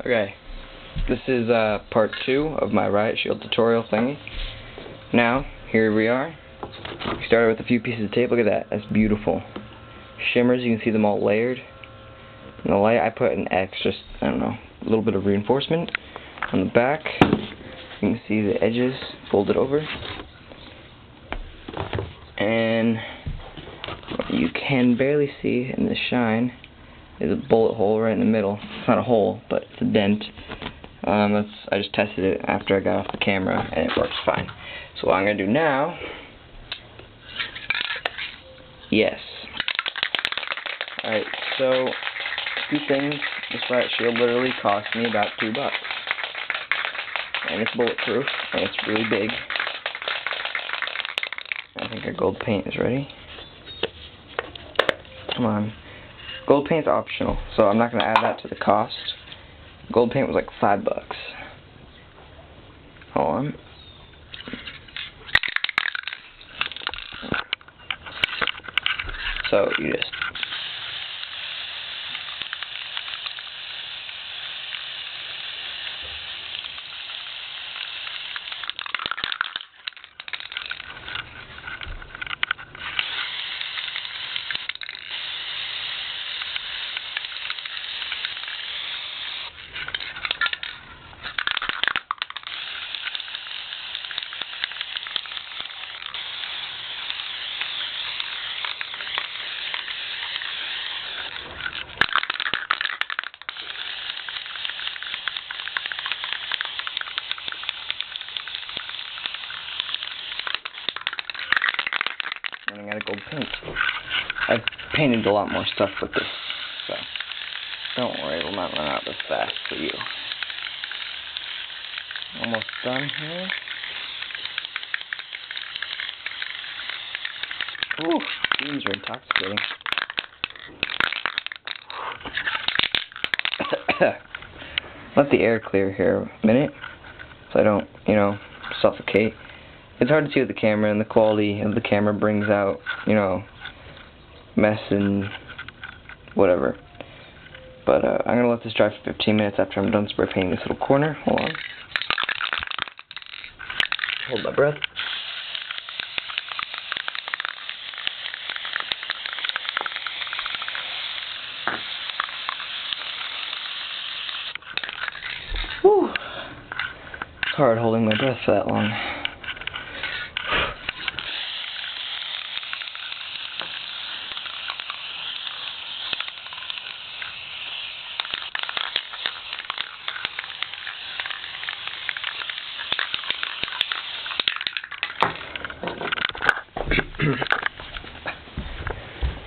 Okay, this is part 2 of my riot shield tutorial thingy. Now, here we are. We started with a few pieces of tape. Look at that. That's beautiful. Shimmers, you can see them all layered. In the light, I put an X, just, I don't know, a little bit of reinforcement. On the back, you can see the edges folded over. And what you can barely see in the shine is a bullet hole right in the middle. It's not a hole, but it's a dent. I just tested it after I got off the camera, and it works fine. So what I'm going to do now... Yes. Alright, so, a few things. This riot shield literally cost me about $2. And it's bulletproof, and it's really big. I think our gold paint is ready. Come on. Gold paint's optional, so I'm not going to add that to the cost. Gold paint was like $5. Hold on. So you just running out of gold paint. I've painted a lot more stuff with this, so don't worry, it will not run out this fast for you. Almost done here. Ooh, fumes are intoxicating. Let the air clear here a minute, so I don't, suffocate. It's hard to see with the camera, and the quality of the camera brings out, mess and whatever. But I'm going to let this dry for 15 minutes after I'm done spray painting this little corner. Hold on. Hold my breath. Whew. It's hard holding my breath for that long.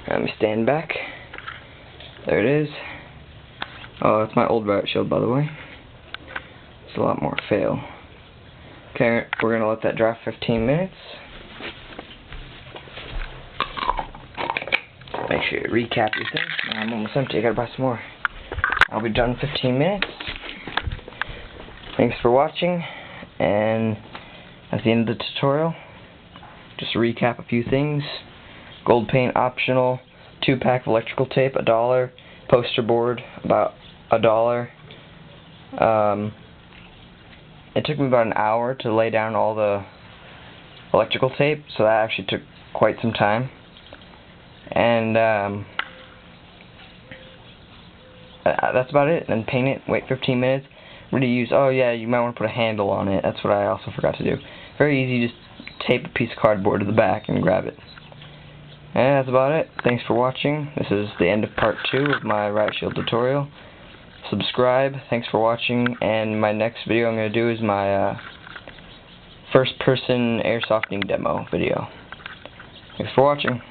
Let me stand back. There it is. Oh, it's my old riot shield, by the way. It's a lot more fail. Okay, we're gonna let that dry for 15 minutes. Make sure you recap your thing. I'm almost empty. I gotta buy some more. I'll be done in 15 minutes. Thanks for watching, and at the end of the tutorial, just to recap a few things. Gold paint optional, 2-pack of electrical tape, $1, poster board, about $1. It took me about an hour to lay down all the electrical tape, so that actually took quite some time. And that's about it. Then paint it, wait 15 minutes. Really use, oh yeah, you might want to put a handle on it. That's what I also forgot to do. Very easy, just tape a piece of cardboard to the back and grab it. And that's about it. Thanks for watching. This is the end of part 2 of my riot shield tutorial. Subscribe. Thanks for watching. And my next video I'm going to do is my first person airsofting demo video. Thanks for watching.